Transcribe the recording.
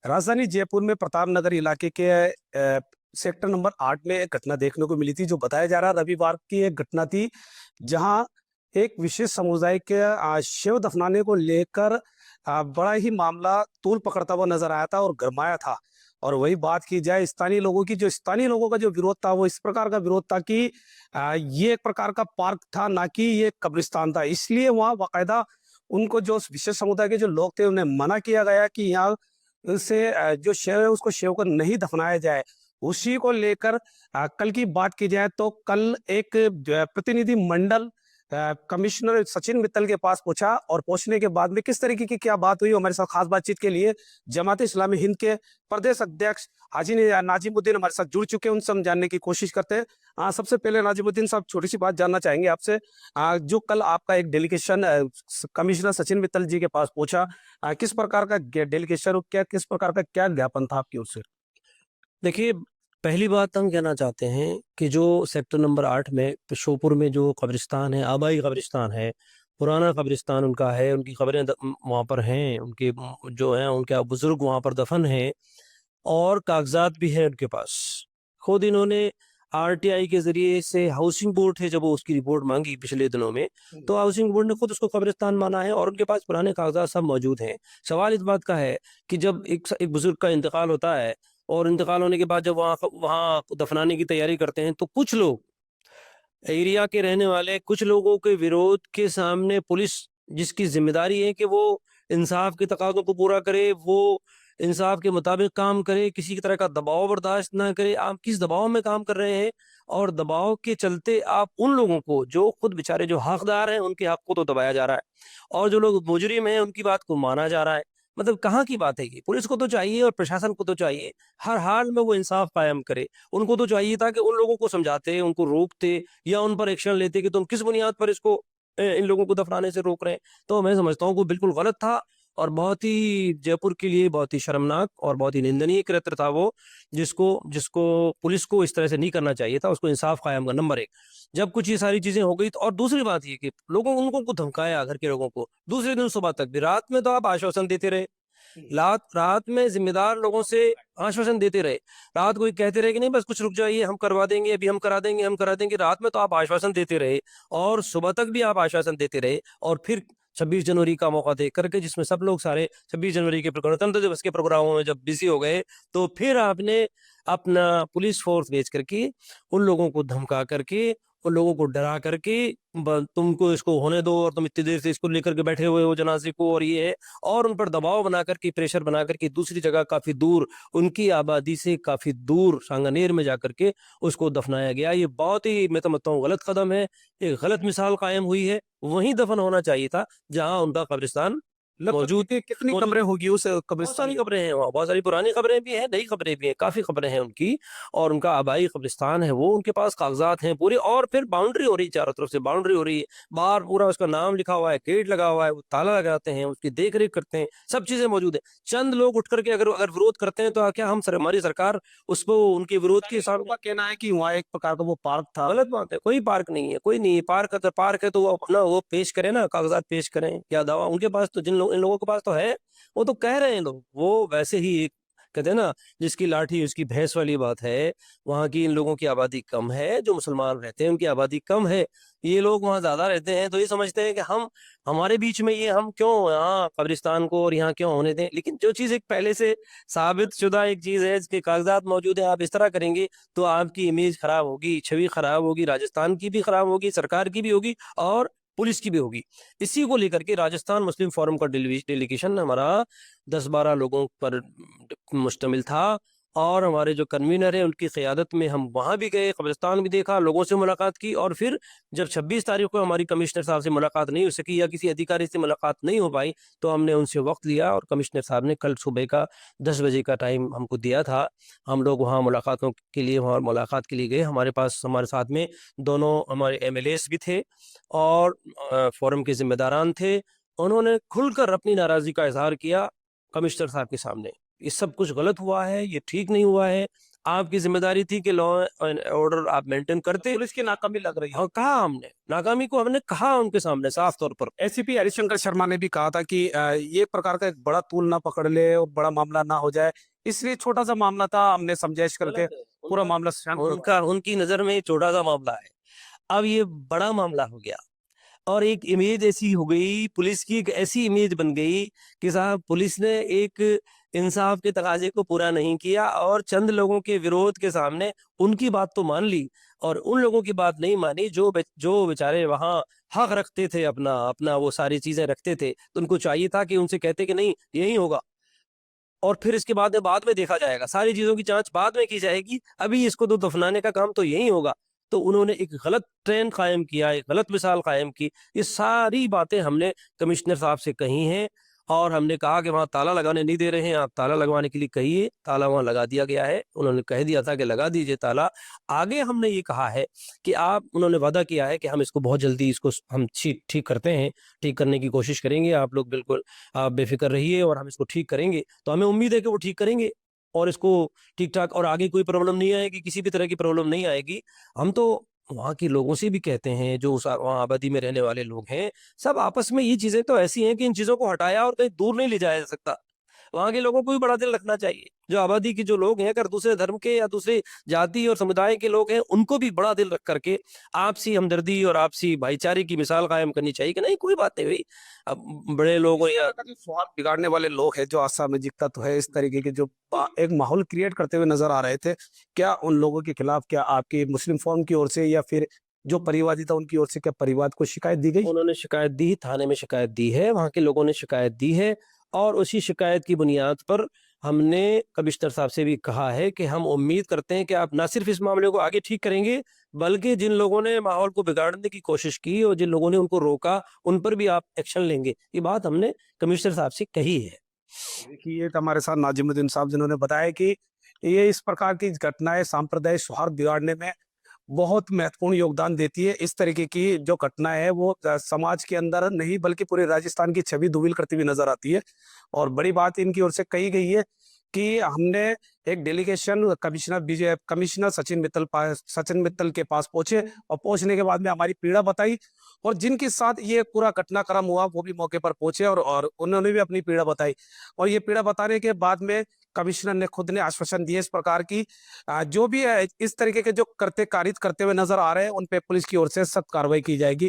राजधानी जयपुर में प्रताप नगर इलाके के सेक्टर नंबर 8 में एक घटना देखने को मिली थी, जो बताया जा रहा है रविवार की एक घटना थी, जहां एक विशेष समुदाय के शव दफनाने को लेकर बड़ा ही मामला तूल पकड़ता हुआ नजर आया था और गरमाया था। और वही बात की जाए स्थानीय लोगों की, जो स्थानीय लोगों का जो विरोध था वो इस प्रकार का विरोध था कि ये एक प्रकार का पार्क था, ना कि ये कब्रिस्तान था। इसलिए वहाँ बाकायदा उनको, जो विशेष समुदाय के जो लोग थे, उन्हें मना किया गया कि यहाँ से जो शव है उसको शव को नहीं दफनाया जाए। उसी को लेकर कल की बात की जाए तो कल एक प्रतिनिधि मंडल कमिश्नर सचिन मित्तल के पास पहुंचा, और पहुंचने के बाद में किस तरीके की क्या बात हुई, हमारे साथ खास बातचीत के लिए जमात इस्लामी हिंद के प्रदेश अध्यक्ष हाजी नाजिमुद्दीन हमारे साथ जुड़ चुके हैं। उनसे हम जानने की कोशिश करते हैं। सबसे पहले नाजिमुद्दीन साहब, छोटी सी बात जानना चाहेंगे आपसे। जो कल आपका एक डेलीगेशन कमिश्नर सचिन मित्तल जी के पास पहुंचा, किस प्रकार का डेलीगेशन, क्या किस प्रकार का क्या ज्ञापन था आपकी ओर से? देखिए, पहली बात हम कहना चाहते हैं कि जो सेक्टर नंबर 8 में श्योपुर में जो कब्रिस्तान है, आबाई कब्रिस्तान है, पुराना कब्रिस्तान उनका है, उनकी कब्रें वहाँ पर हैं, उनके जो हैं उनके बुजुर्ग वहाँ पर दफन हैं और कागजात भी हैं उनके पास। खुद इन्होंने आरटीआई के जरिए से, हाउसिंग बोर्ड थे जब वो उसकी रिपोर्ट मांगी पिछले दिनों में, तो हाउसिंग बोर्ड ने खुद उसको कब्रिस्तान माना है और उनके पास पुराने कागजात सब मौजूद हैं। सवाल इस बात का है कि जब एक बुजुर्ग का इंतकाल होता है और इंतकाल होने के बाद जब वहाँ वहाँ दफनाने की तैयारी करते हैं, तो कुछ लोग, एरिया के रहने वाले कुछ लोगों के विरोध के सामने पुलिस, जिसकी जिम्मेदारी है कि वो इंसाफ के तकाज़ों को पूरा करे, वो इंसाफ के मुताबिक काम करे, किसी की तरह का दबाव बर्दाश्त ना करे। आप किस दबाव में काम कर रहे हैं और दबाव के चलते आप उन लोगों को, जो खुद बेचारे जो हकदार हैं, उनके हक को तो दबाया जा रहा है, और जो लोग मुजरिम हैं उनकी बात को माना जा रहा है। मतलब कहाँ की बात है ये? पुलिस को तो चाहिए और प्रशासन को तो चाहिए हर हाल में वो इंसाफ कायम करे। उनको तो चाहिए था कि उन लोगों को समझाते, उनको रोकते या उन पर एक्शन लेते कि तुम किस बुनियाद पर इसको इन लोगों को दफनाने से रोक रहे हैं। तो मैं समझता हूँ कि बिल्कुल गलत था और बहुत ही जयपुर के लिए बहुत ही शर्मनाक और बहुत ही निंदनीय कृत्य था वो, जिसको जिसको पुलिस को इस तरह से नहीं करना चाहिए था। उसको इंसाफ कायम कर, नंबर एक। जब कुछ ये सारी चीजें हो गई तो, और दूसरी बात ये कि लोगों उनको को धमकाया, घर के लोगों को दूसरे दिन सुबह तक भी, रात में तो आप आश्वासन देते रहे, रात रात में जिम्मेदार लोगों से आश्वासन देते रहे, रात को कहते रहे कि नहीं बस कुछ रुक जाइए, हम करवा देंगे, अभी हम करा देंगे, हम करा देंगे। रात में तो आप आश्वासन देते रहे और सुबह तक भी आप आश्वासन देते रहे, और फिर 26 जनवरी का मौका दे करके, जिसमें सब लोग सारे 26 जनवरी के गणतंत्र दिवस के प्रोग्रामों में जब बिजी हो गए, तो फिर आपने अपना पुलिस फोर्स भेज करके, उन लोगों को धमका करके, उन लोगों को डरा करके, तुमको इसको होने दो और तुम इतनी देर से इसको लेकर के बैठे हुए हो जनाजे को, और ये है, और उन पर दबाव बना करके, प्रेशर बना करके दूसरी जगह काफी दूर, उनकी आबादी से काफी दूर सांगानेर में जाकर के उसको दफनाया गया। ये बहुत ही, मैं तो समझता हूँ, गलत कदम है। एक गलत मिसाल कायम हुई है। वहीं दफन होना चाहिए था जहां उनका कब्रिस्तान मौजूद। कितनी कब्रें होगी उस बहुत कब्रिस्तान सारी में? खबरें हैं वहाँ, बहुत सारी पुरानी खबरें भी हैं, नई खबरें भी हैं, काफी खबरें हैं उनकी। और उनका आबाई कब्रिस्तान है वो, उनके पास कागजात हैं पूरे, और फिर बाउंड्री हो रही है, चारों तरफ से बाउंड्री हो रही है, बाहर पूरा उसका नाम लिखा हुआ है, गेट लगा हुआ है, वो ताला लगाते हैं, उसकी देख रेख करते हैं, सब चीजें मौजूद है। चंद लोग उठ करके अगर अगर विरोध करते हैं तो क्या हम हमारी सरकार उसको उनके विरोध के सामने? का कहना है कि वहाँ एक प्रकार का वो पार्क था। गलत बात है, कोई पार्क नहीं है, कोई नहीं है पार्क। अगर पार्क है तो वो अपना वो पेश करें ना, कागजात पेश करें या दावा उनके पास, तो जिन लोग इन लोगों के पास तो है, वो तो कह रहे हैं लोग, वो वैसे ही एक कहते हैं ना, जिसकी लाठी उसकी भैंस वाली बात है। वहाँ की इन लोगों की आबादी कम है, जो मुसलमान रहते हैं उनकी आबादी कम है, ये लोग वहाँ ज्यादा रहते हैं, तो ये समझते हैं कि हम, हमारे बीच में ये, हम क्यों यहाँ कब्रिस्तान को और यहाँ क्यों होने दें। लेकिन जो चीज एक पहले से साबित शुदा एक चीज है, जिसके कागजात मौजूद है, आप इस तरह करेंगे तो आपकी इमेज खराब होगी, छवि खराब होगी, राजस्थान की भी खराब होगी, सरकार की भी होगी और पुलिस की भी होगी। इसी को लेकर के राजस्थान मुस्लिम फोरम का डेलीगेशन हमारा 10-12 लोगों पर मुश्तमिल था, और हमारे जो कन्वीनर है उनकी क़यादत में हम वहाँ भी गए, कब्रिस्तान भी देखा, लोगों से मुलाकात की। और फिर जब 26 तारीख को हमारी कमिश्नर साहब से मुलाकात नहीं हो सकी या किसी अधिकारी से मुलाकात नहीं हो पाई, तो हमने उनसे वक्त लिया और कमिश्नर साहब ने कल सुबह का 10 बजे का टाइम हमको दिया था। हम लोग वहाँ मुलाकातों के लिए, वहाँ मुलाकात के लिए गए। हमारे पास, हमारे साथ में दोनों हमारे एमएलएस भी थे और फोरम के जिम्मेदारान थे। उन्होंने खुलकर अपनी नाराज़गी का इजहार किया कमिश्नर साहब के सामने। ये सब कुछ गलत हुआ है, ये ठीक नहीं हुआ है, आपकी जिम्मेदारी थी कि लॉ एंड ऑर्डर आप मेंटेन करते, पुलिस की नाकामी लग रही है। और कहा हमने नाकामी को, हमने कहा उनके सामने साफ तौर पर। एसीपी हरिशंकर शर्मा ने भी कहा था कि ये प्रकार का एक बड़ा तूल ना पकड़ ले और बड़ा मामला ना हो जाए, इसलिए छोटा सा मामला था, हमने समझाइश करके गलत है पूरा उनका, मामला शांत करवाया। उनकी नजर में छोटा सा मामला है, अब ये बड़ा मामला हो गया। और एक इमेज ऐसी हो गई, पुलिस की एक ऐसी इमेज बन गई कि साहब पुलिस ने एक इंसाफ के तकाजे को पूरा नहीं किया और चंद लोगों के विरोध के सामने उनकी बात तो मान ली और उन लोगों की बात नहीं मानी जो बेचारे वहां हक रखते थे, अपना अपना वो सारी चीजें रखते थे। तो उनको चाहिए था कि उनसे कहते कि नहीं यही होगा, और फिर इसके बाद में देखा जाएगा, सारी चीजों की जांच बाद में की जाएगी, अभी इसको तो दफनाने का काम तो यही होगा। तो उन्होंने एक गलत ट्रेंड कायम किया, एक गलत मिसाल कायम की। ये सारी बातें हमने कमिश्नर साहब से कही हैं और हमने कहा कि वहाँ ताला लगाने नहीं दे रहे हैं, आप ताला लगवाने के लिए कहिए। ताला वहाँ लगा दिया गया है, उन्होंने कह दिया था कि लगा दीजिए ताला। आगे हमने ये कहा है कि आप, उन्होंने वादा किया है कि हम इसको बहुत जल्दी इसको हम ठीक करते हैं, ठीक करने की कोशिश करेंगे, आप लोग बिल्कुल आप बेफिक्र रहिए और हम इसको ठीक करेंगे। तो हमें उम्मीद है कि वो ठीक करेंगे और इसको ठीक ठाक, और आगे कोई प्रॉब्लम नहीं आएगी, किसी भी तरह की प्रॉब्लम नहीं आएगी। हम तो वहाँ के लोगों से भी कहते हैं, जो वहाँ आबादी में रहने वाले लोग हैं, सब आपस में, ये चीजें तो ऐसी हैं कि इन चीजों को हटाया और कहीं दूर नहीं ले जाया जा सकता। वहाँ के लोगों को भी बड़ा दिल रखना चाहिए, जो आबादी की जो लोग हैं, अगर दूसरे धर्म के या दूसरे जाति और समुदाय के लोग हैं, उनको भी बड़ा दिल रख करके आपसी हमदर्दी और आपसी भाईचारे की मिसाल कायम करनी चाहिए कि नहीं कोई बात नहीं भाई, अब बड़े लोग हो इस या तरह का जो सौहार्द बिगाड़ने वाले लोग हैं, जो असामाजिकता तो है, इस तरीके के जो एक माहौल क्रिएट करते हुए नजर आ रहे थे, क्या उन लोगों के खिलाफ, क्या आपकी मुस्लिम फॉर्म की ओर से या फिर जो परिवादी था उनकी ओर से, क्या परिवार को शिकायत दी गई? उन्होंने शिकायत दी, थाने में शिकायत दी है, वहाँ के लोगों ने शिकायत दी है, और उसी शिकायत की बुनियाद पर हमने कमिश्नर साहब से भी कहा है कि हम उम्मीद करते हैं कि आप न सिर्फ इस मामले को आगे ठीक करेंगे, बल्कि जिन लोगों ने माहौल को बिगाड़ने की कोशिश की और जिन लोगों ने उनको रोका, उन पर भी आप एक्शन लेंगे। ये बात हमने कमिश्नर साहब से कही है। देखिए, तो हमारे साथ नाजिमुद्दीन साहब, जिन्होंने बताया कि ये इस प्रकार की घटनाएं सांप्रदायिक सौहार्द बिगाड़ने में बहुत महत्वपूर्ण योगदान देती है। इस तरीके की जो घटनाएं है वो समाज के अंदर नहीं बल्कि पूरे राजस्थान की छवि धूमिल करती हुई नजर आती है। और बड़ी बात इनकी ओर से कही गई है कि हमने एक डेलीगेशन कमिश्नर सचिन मित्तल के पास पहुंचे और पहुंचने के बाद में हमारी पीड़ा बताई, और जिनके साथ ये पूरा घटनाक्रम हुआ वो भी मौके पर पहुंचे और उन्होंने भी अपनी पीड़ा बताई। और ये पीड़ा बताने के बाद में कमिश्नर ने खुद ने आश्वासन दिए इस प्रकार की जो भी इस तरीके के जो कारित करते हुए नजर आ रहे हैं उन पे पुलिस की ओर से सख्त कार्रवाई की जाएगी।